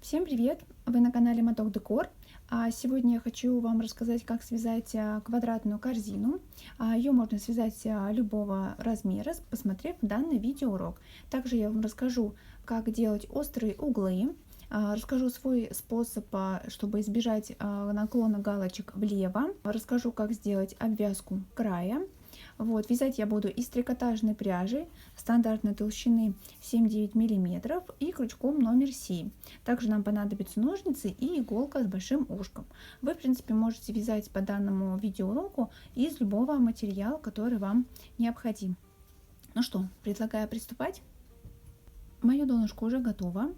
Всем привет! Вы на канале Моток Декор. Сегодня я хочу вам рассказать, как связать квадратную корзину. Ее можно связать любого размера, посмотрев данный видеоурок. Также я вам расскажу, как делать острые углы. Расскажу свой способ, чтобы избежать наклона галочек влево. Расскажу, как сделать обвязку края. Вязать я буду из трикотажной пряжи стандартной толщины 7-9 мм и крючком номер 7. Также нам понадобятся ножницы и иголка с большим ушком. Вы, в принципе, можете вязать по данному видеоуроку из любого материала, который вам необходим. Ну что, предлагаю приступать. Мое донышко уже готово.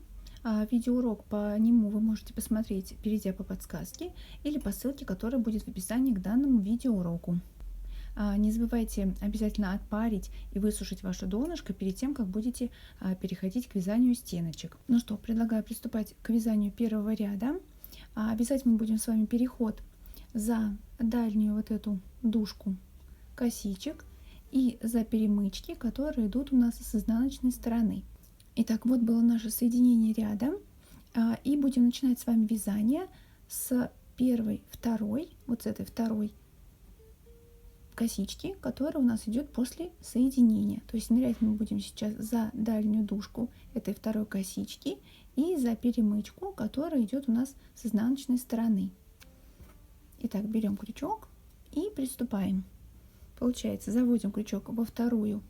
Видеоурок по нему вы можете посмотреть, перейдя по подсказке или по ссылке, которая будет в описании к данному видеоуроку. Не забывайте обязательно отпарить и высушить ваше донышко перед тем, как будете переходить к вязанию стеночек. Ну что, предлагаю приступать к вязанию первого ряда. Вязать мы будем с вами переход за дальнюю вот эту дужку косичек и за перемычки, которые идут у нас с изнаночной стороны. Итак, вот было наше соединение ряда. И будем начинать с вами вязание с первой, второй, вот с этой второй косички, которая у нас идет после соединения. То есть нырять мы будем сейчас за дальнюю дужку этой второй косички и за перемычку, которая идет у нас с изнаночной стороны. Итак, берем крючок и приступаем. Получается, заводим крючок во вторую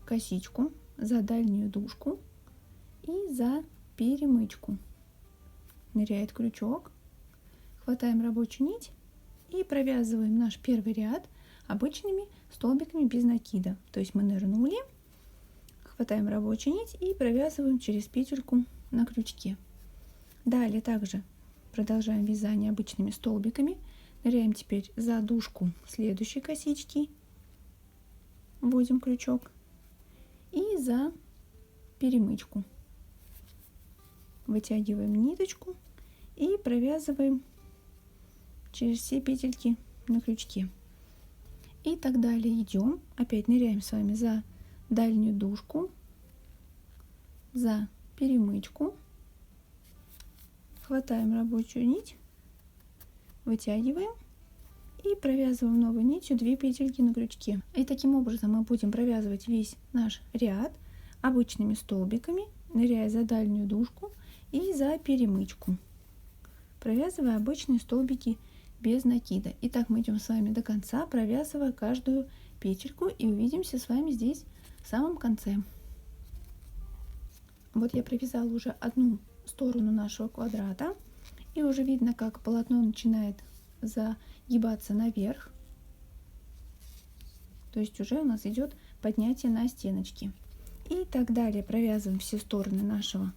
косичку, за дальнюю дужку и за перемычку. Ныряет крючок, хватаем рабочую нить и провязываем наш первый ряд обычными столбиками без накида. То есть мы нырнули, хватаем рабочую нить и провязываем через петельку на крючке. Далее также продолжаем вязание обычными столбиками. Ныряем теперь за дужку следующей косички, вводим крючок и за перемычку. Вытягиваем ниточку и провязываем через все петельки на крючке. И так далее идем. Опять ныряем с вами за дальнюю дужку, за перемычку, хватаем рабочую нить, вытягиваем и провязываем новой нитью 2 петельки на крючке. И таким образом мы будем провязывать весь наш ряд обычными столбиками, ныряя за дальнюю дужку и за перемычку, провязывая обычные столбики без накида. Итак, мы идем с вами до конца, провязывая каждую петельку, и увидимся с вами здесь в самом конце. Вот я провязала уже одну сторону нашего квадрата, и уже видно, как полотно начинает загибаться наверх. То есть уже у нас идет поднятие на стеночки. И так далее провязываем все стороны нашего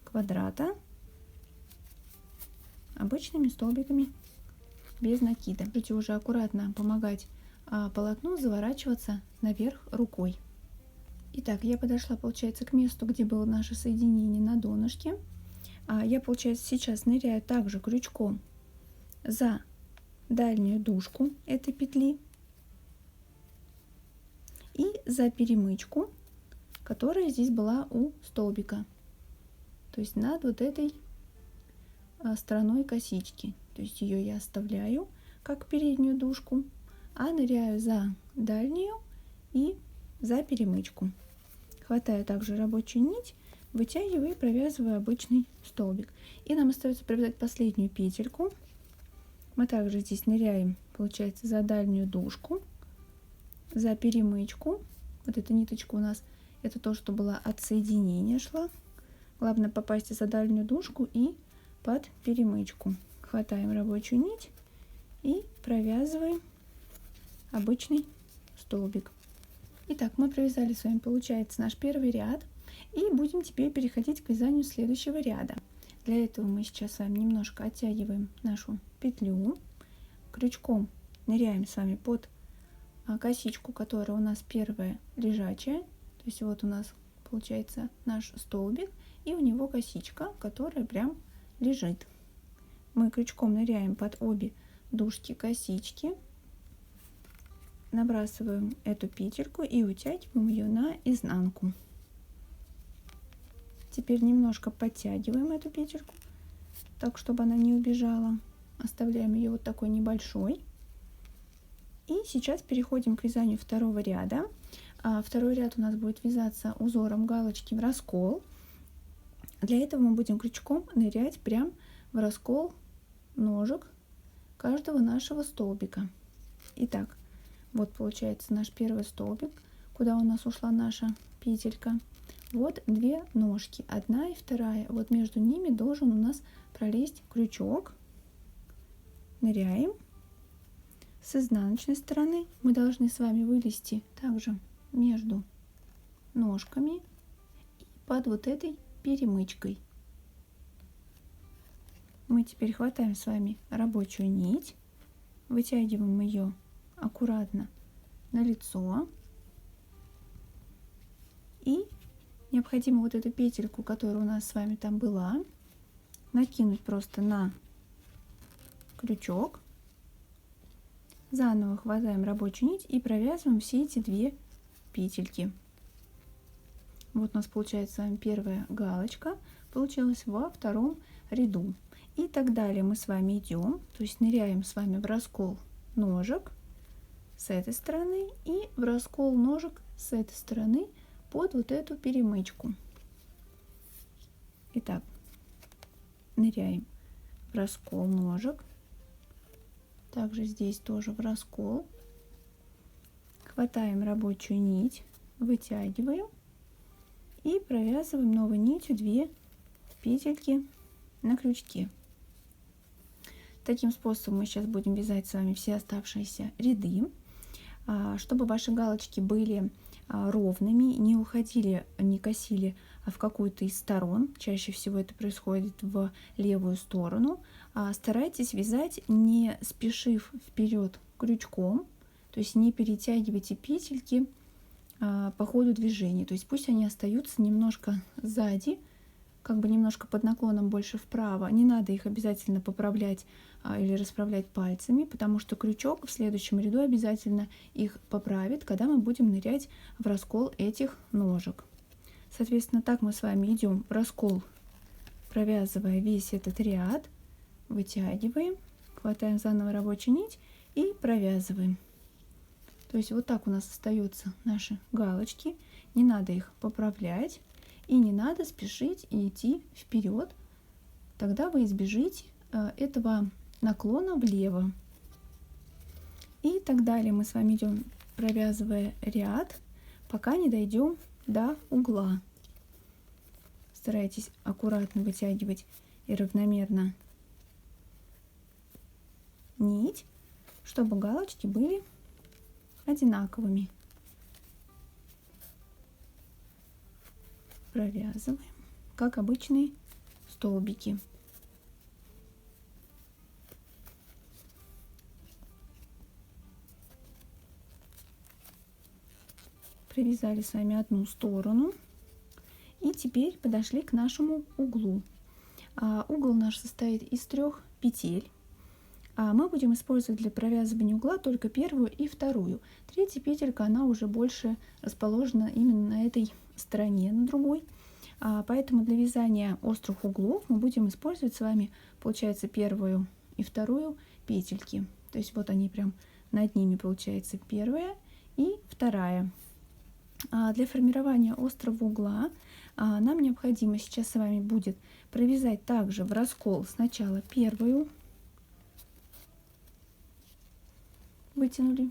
квадрата обычными столбиками без накида. Можете уже аккуратно помогать полотну заворачиваться наверх рукой. Итак, я подошла, получается, к месту, где было наше соединение на донышке. Я, получается, сейчас ныряю также крючком за дальнюю дужку этой петли и за перемычку, которая здесь была у столбика, то есть над вот этой стороной косички. То есть ее я оставляю как переднюю дужку, а ныряю за дальнюю и за перемычку. Хватаю также рабочую нить, вытягиваю и провязываю обычный столбик. И нам остается провязать последнюю петельку. Мы также здесь ныряем, получается, за дальнюю дужку, за перемычку. Вот эта ниточка у нас, это то, что была от соединения шла. Главное попасть за дальнюю дужку и под перемычку. Хватаем рабочую нить и провязываем обычный столбик. Итак, мы провязали с вами, получается, наш первый ряд, и будем теперь переходить к вязанию следующего ряда. Для этого мы сейчас с вами немножко оттягиваем нашу петлю, крючком ныряем с вами под косичку, которая у нас первая лежачая. То есть вот у нас получается наш столбик, и у него косичка, которая прям лежит. Мы крючком ныряем под обе дужки косички, набрасываем эту петельку и утягиваем ее на изнанку. Теперь немножко подтягиваем эту петельку, так, чтобы она не убежала. Оставляем ее вот такой небольшой. И сейчас переходим к вязанию второго ряда. Второй ряд у нас будет вязаться узором галочки в раскол. Для этого мы будем крючком нырять прям в раскол ножек каждого нашего столбика. Итак, вот получается наш первый столбик, куда у нас ушла наша петелька. Вот две ножки, одна и вторая. Вот между ними должен у нас пролезть крючок. Ныряем. С изнаночной стороны мы должны с вами вылезти также между ножками и под вот этой перемычкой. Мы теперь хватаем с вами рабочую нить, вытягиваем ее аккуратно на лицо и необходимо вот эту петельку, которая у нас с вами там была, накинуть просто на крючок. Заново хватаем рабочую нить и провязываем все эти две петельки. Вот у нас получается с вами первая галочка, получилась во втором ряду. И так далее мы с вами идем, то есть ныряем с вами в раскол ножек с этой стороны и в раскол ножек с этой стороны под вот эту перемычку. Итак, ныряем в раскол ножек. Также здесь тоже в раскол. Хватаем рабочую нить, вытягиваем и провязываем новой нитью 2 петельки на крючке. Таким способом мы сейчас будем вязать с вами все оставшиеся ряды. Чтобы ваши галочки были ровными, не уходили, не косили в какую-то из сторон, чаще всего это происходит в левую сторону, старайтесь вязать, не спешив вперед крючком, то есть не перетягивайте петельки по ходу движения, то есть пусть они остаются немножко сзади, как бы немножко под наклоном больше вправо. Не надо их обязательно поправлять или расправлять пальцами, потому что крючок в следующем ряду обязательно их поправит, когда мы будем нырять в раскол этих ножек. Соответственно, так мы с вами идем в раскол, провязывая весь этот ряд, вытягиваем, хватаем заново рабочую нить и провязываем. То есть вот так у нас остаются наши галочки, не надо их поправлять. И не надо спешить и идти вперед, тогда вы избежите этого наклона влево. И так далее мы с вами идем, провязывая ряд, пока не дойдем до угла. Старайтесь аккуратно вытягивать и равномерно нить, чтобы галочки были одинаковыми. Провязываем, как обычные столбики. Провязали с вами одну сторону и теперь подошли к нашему углу. Угол наш состоит из 3 петель. Мы будем использовать для провязывания угла только первую и вторую. Третья петелька, она уже больше расположена именно на этой стороне, на другой. Поэтому для вязания острых углов мы будем использовать с вами, получается, первую и вторую петельки. То есть вот они прям над ними, получается, первая и вторая. Для формирования острого угла нам необходимо сейчас с вами будет провязать также в раскол сначала первую, вытянули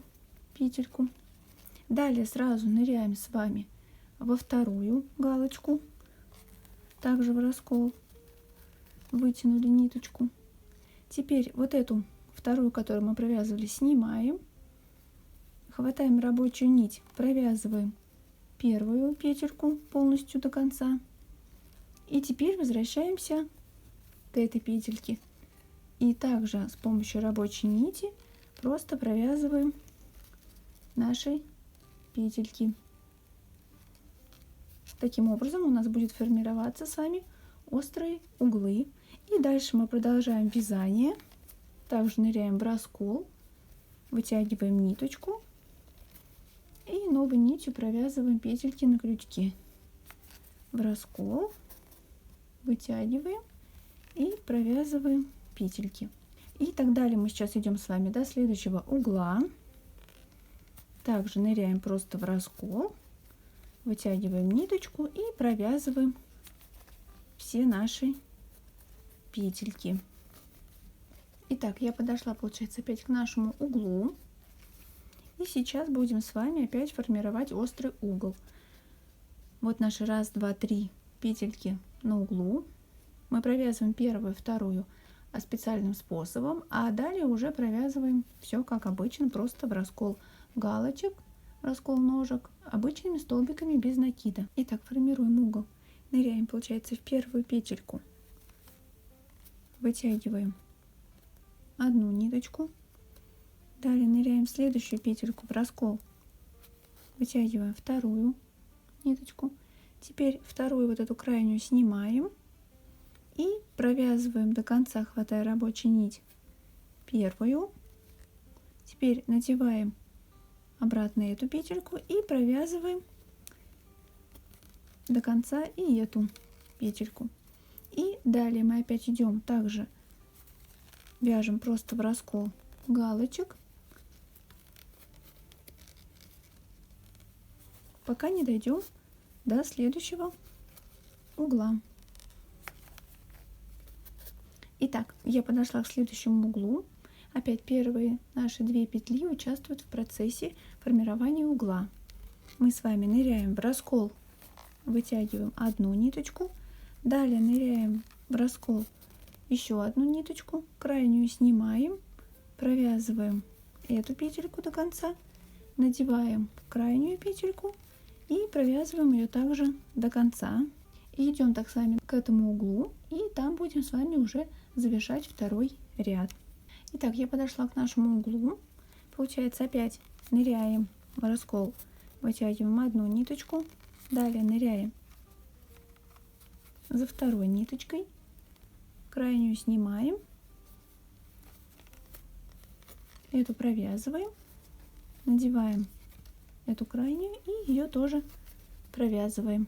петельку, далее сразу ныряем с вами во вторую галочку, также в раскол, вытянули ниточку. Теперь вот эту вторую, которую мы провязывали, снимаем, хватаем рабочую нить, провязываем первую петельку полностью до конца и теперь возвращаемся к этой петельке и также с помощью рабочей нити просто провязываем наши петельки. Таким образом у нас будет формироваться с вами острые углы. И дальше мы продолжаем вязание. Также ныряем в раскол, вытягиваем ниточку и новой нитью провязываем петельки на крючке. В раскол, вытягиваем и провязываем петельки. И так далее. Мы сейчас идем с вами до следующего угла. Также ныряем просто в раскол, вытягиваем ниточку и провязываем все наши петельки. Итак, я подошла, получается, опять к нашему углу. И сейчас будем с вами опять формировать острый угол. Вот наши 1, 2, 3 петельки на углу. Мы провязываем первую, вторую специальным способом, а далее уже провязываем все как обычно, просто в раскол галочек, раскол ножек, обычными столбиками без накида. Итак, формируем угол. Ныряем, получается, в первую петельку, вытягиваем одну ниточку, далее ныряем в следующую петельку в раскол, вытягиваем вторую ниточку. Теперь вторую вот эту крайнюю снимаем и провязываем до конца, хватая рабочую нить, первую. Теперь надеваем обратно эту петельку и провязываем до конца и эту петельку. И далее мы опять идем, также вяжем просто в раскол галочек, пока не дойдем до следующего угла. Итак, я подошла к следующему углу. Опять первые наши 2 петли участвуют в процессе формирования угла. Мы с вами ныряем в раскол, вытягиваем одну ниточку, далее ныряем в раскол еще одну ниточку, крайнюю снимаем, провязываем эту петельку до конца, надеваем крайнюю петельку и провязываем ее также до конца. И идем так с вами к этому углу, и там будем с вами уже завершать второй ряд. Итак, я подошла к нашему углу. Получается, опять ныряем в раскол, вытягиваем одну ниточку, далее ныряем за второй ниточкой, крайнюю снимаем, эту провязываем, надеваем эту крайнюю и ее тоже провязываем.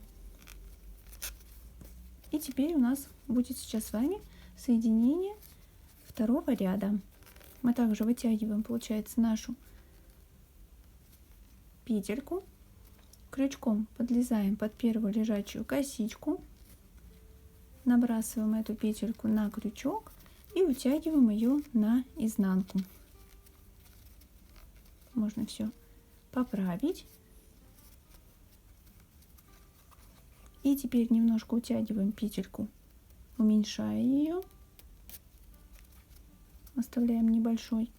И теперь у нас будет сейчас с вами соединение второго ряда. Мы также вытягиваем, получается, нашу петельку, крючком подлезаем под первую лежачую косичку, набрасываем эту петельку на крючок и утягиваем ее на изнанку. Можно все поправить. И теперь немножко утягиваем петельку, уменьшая ее, оставляем небольшой.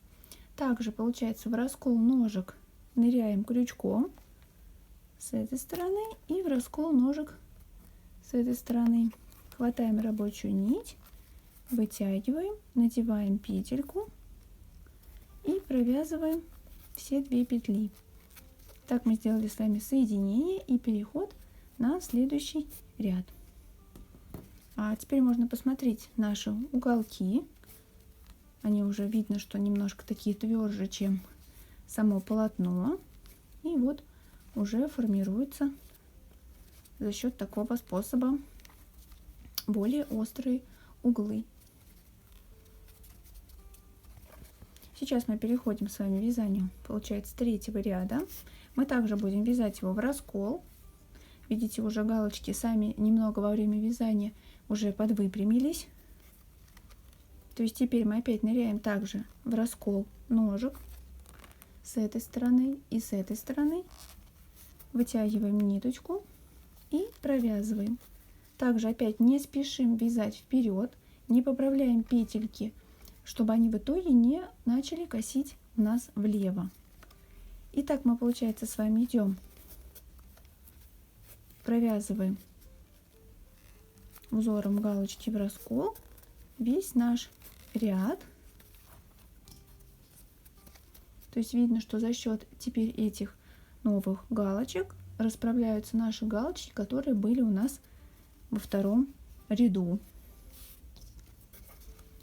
Также получается в раскол ножек ныряем крючком с этой стороны и в раскол ножек с этой стороны. Хватаем рабочую нить, вытягиваем, надеваем петельку и провязываем все 2 петли. Так мы сделали с вами соединение и переход на следующий ряд. А теперь можно посмотреть наши уголки. Они уже видно, что немножко такие тверже, чем само полотно. И вот уже формируются за счет такого способа более острые углы. Сейчас мы переходим с вами к вязанию, получается, 3-го ряда. Мы также будем вязать его в раскол. Видите, уже галочки сами немного во время вязания уже подвыпрямились. То есть теперь мы опять ныряем также в раскол ножек с этой стороны и с этой стороны. Вытягиваем ниточку и провязываем. Также опять не спешим вязать вперед, не поправляем петельки, чтобы они в итоге не начали косить у нас влево. Итак, мы, получается, с вами идем, провязываем узором галочки в раскол весь наш ряд. То есть видно, что за счет теперь этих новых галочек расправляются наши галочки, которые были у нас во втором ряду.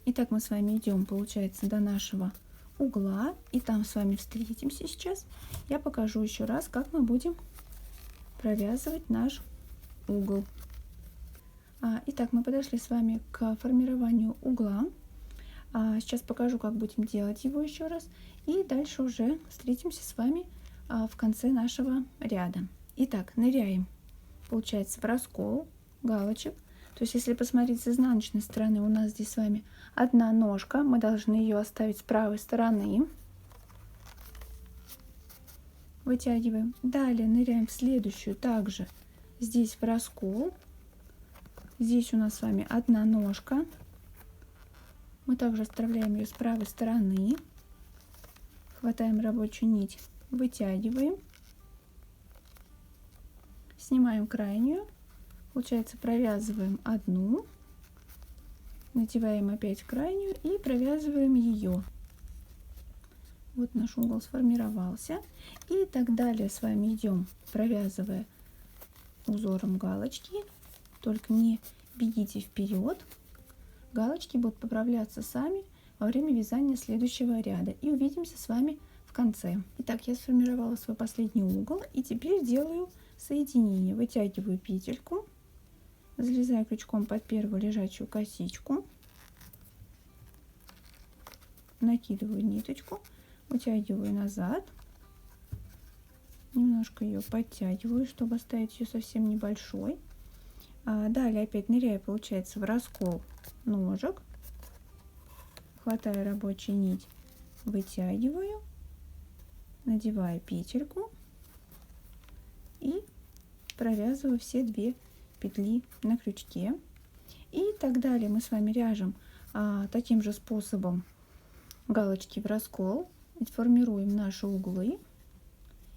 Итак, мы с вами идем, получается, до нашего угла, и там с вами встретимся сейчас. Я покажу еще раз, как мы будем провязывать наш угол. Итак, мы подошли с вами к формированию угла. Сейчас покажу, как будем делать его еще раз. И дальше уже встретимся с вами в конце нашего ряда. Итак, ныряем, получается, в раскол галочек. То есть, если посмотреть с изнаночной стороны, у нас здесь с вами одна ножка. Мы должны ее оставить с правой стороны. Вытягиваем. Далее ныряем в следующую. Также здесь в раскол. Здесь у нас с вами одна ножка. Мы также оставляем ее с правой стороны. Хватаем рабочую нить, вытягиваем. Снимаем крайнюю. Получается, провязываем одну. Надеваем опять крайнюю и провязываем ее. Вот наш угол сформировался. И так далее с вами идем, провязывая узором галочки. Только не бегите вперед. Галочки будут поправляться сами во время вязания следующего ряда. И увидимся с вами в конце. Итак, я сформировала свой последний угол. И теперь делаю соединение. Вытягиваю петельку. Залезаю крючком под первую лежачую косичку. Накидываю ниточку. Вытягиваю назад. Немножко ее подтягиваю, чтобы оставить ее совсем небольшой. Далее опять ныряю, получается, в раскол ножек. Хватаю рабочую нить, вытягиваю, надеваю петельку и провязываю все 2 петли на крючке. И так далее мы с вами ряжем таким же способом галочки в раскол. Формируем наши углы.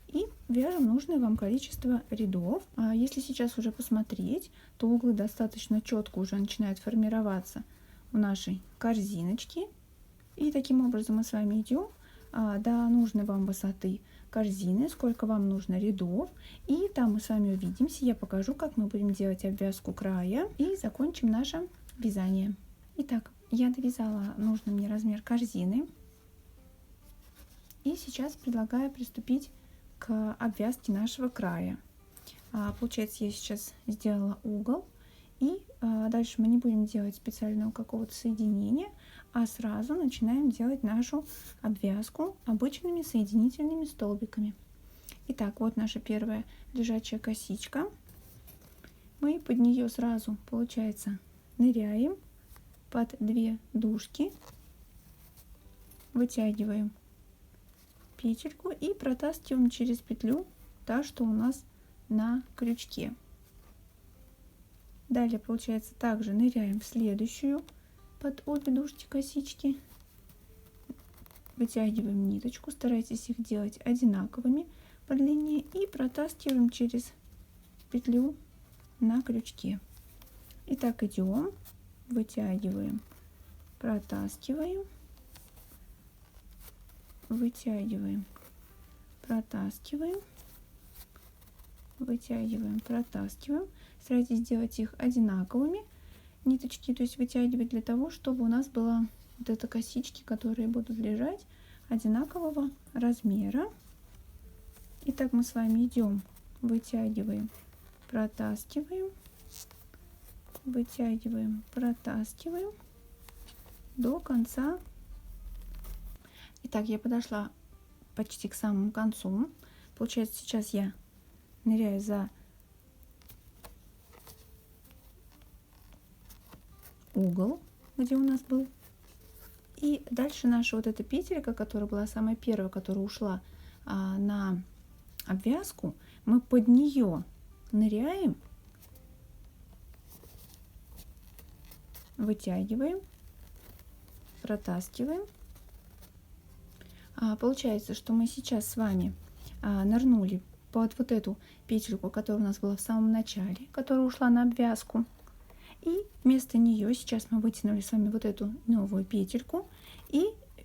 И вяжем нужное вам количество рядов. Если сейчас уже посмотреть, то углы достаточно четко уже начинают формироваться в нашей корзиночке. И таким образом мы с вами идем до нужной вам высоты корзины, сколько вам нужно рядов. И там мы с вами увидимся. Я покажу, как мы будем делать обвязку края и закончим наше вязание. Итак, я довязала нужный мне размер корзины. И сейчас предлагаю приступить к обвязке нашего края. Получается, я сейчас сделала угол, и дальше мы не будем делать специального какого-то соединения, а сразу начинаем делать нашу обвязку обычными соединительными столбиками. Итак, вот наша первая лежачая косичка. Мы под нее сразу, получается, ныряем под 2 дужки, вытягиваем петельку и протаскиваем через петлю, та, что у нас на крючке. Далее, получается, также ныряем в следующую под обе дужки косички, вытягиваем ниточку, старайтесь их делать одинаковыми по длине, и протаскиваем через петлю на крючке. И так идем, вытягиваем, протаскиваем, вытягиваем, протаскиваем, вытягиваем, протаскиваем. Старайтесь сделать их одинаковыми, ниточки, то есть вытягивать для того, чтобы у нас была вот эта косички, которые будут лежать одинакового размера. Итак, мы с вами идем, вытягиваем, протаскиваем, вытягиваем, протаскиваем до конца. Итак, я подошла почти к самому концу. Получается, сейчас я ныряю за угол, где у нас был. И дальше наша вот эта петелька, которая была самая первая, которая ушла на обвязку, мы под нее ныряем, вытягиваем, протаскиваем. Получается, что мы сейчас с вами нырнули под вот эту петельку, которая у нас была в самом начале, которая ушла на обвязку. И вместо нее сейчас мы вытянули с вами вот эту новую петельку. И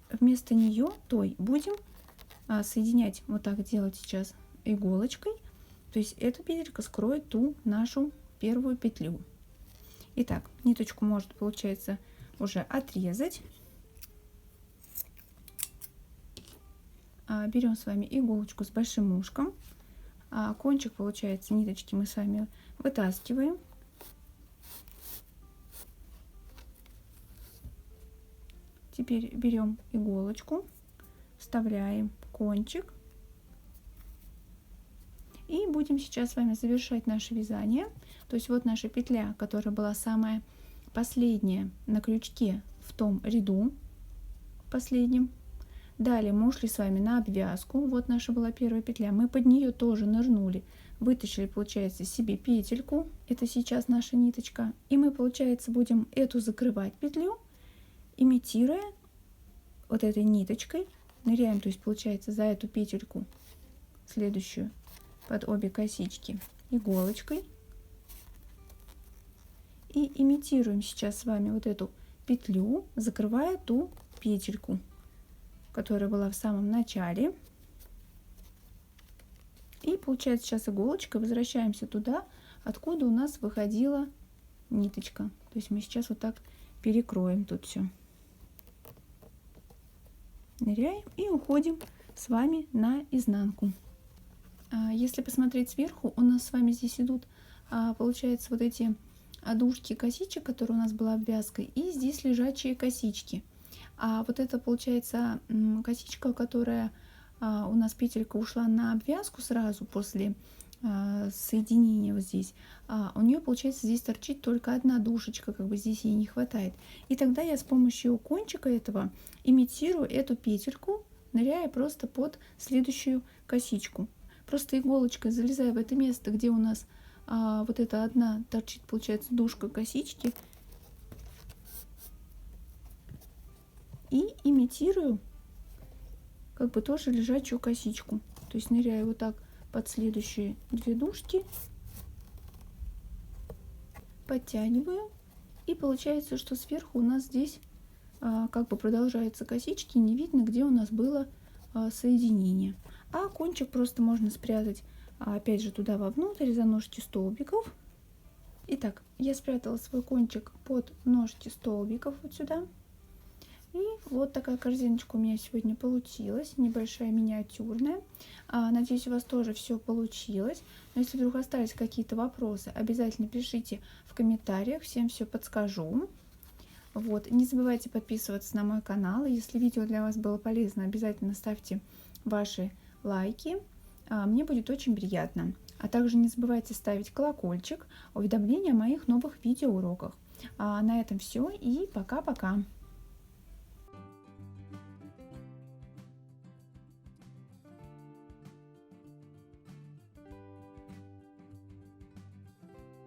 вместо нее той будем соединять, вот так делать сейчас иголочкой. То есть эта петелька скроет ту нашу первую петлю. Итак, ниточку может, получается, уже отрезать. Берем с вами иголочку с большим ушком. Кончик, получается, ниточки мы с вами вытаскиваем. Теперь берем иголочку, вставляем кончик. И будем сейчас с вами завершать наше вязание. То есть вот наша петля, которая была самая последняя на крючке в том ряду последнем. Далее мы ушли с вами на обвязку. Вот наша была первая петля. Мы под нее тоже нырнули. Вытащили, получается, себе петельку. Это сейчас наша ниточка. И мы, получается, будем эту закрывать петлю, имитируя вот этой ниточкой. Ныряем, то есть, получается, за эту петельку следующую под обе косички иголочкой. И имитируем сейчас с вами вот эту петлю, закрывая ту петельку, которая была в самом начале. И получается сейчас иголочкой возвращаемся туда, откуда у нас выходила ниточка. То есть мы сейчас вот так перекроем тут все. Ныряем и уходим с вами на изнанку. Если посмотреть сверху, у нас с вами здесь идут, получается, вот эти дужки косичек, которые у нас была обвязкой, и здесь лежачие косички. А вот это, получается, косичка, которая у нас петелька ушла на обвязку сразу после соединения вот здесь. У нее, получается, здесь торчит только одна дужечка, как бы здесь ей не хватает. И тогда я с помощью кончика этого имитирую эту петельку, ныряя просто под следующую косичку. Просто иголочкой залезая в это место, где у нас вот эта одна торчит, получается, дужка косички, и имитирую как бы тоже лежачую косичку. То есть ныряю вот так под следующие две дужки, подтягиваю, и получается, что сверху у нас здесь как бы продолжаются косички, не видно, где у нас было соединение. А кончик просто можно спрятать опять же туда вовнутрь за ножки столбиков. Итак, я спрятала свой кончик под ножки столбиков вот сюда. И вот такая корзиночка у меня сегодня получилась, небольшая, миниатюрная. Надеюсь, у вас тоже все получилось. Но если вдруг остались какие-то вопросы, обязательно пишите в комментариях, всем все подскажу. Вот. Не забывайте подписываться на мой канал. Если видео для вас было полезно, обязательно ставьте ваши лайки. Мне будет очень приятно. А также не забывайте ставить колокольчик, уведомления о моих новых видеоуроках. На этом все и пока-пока.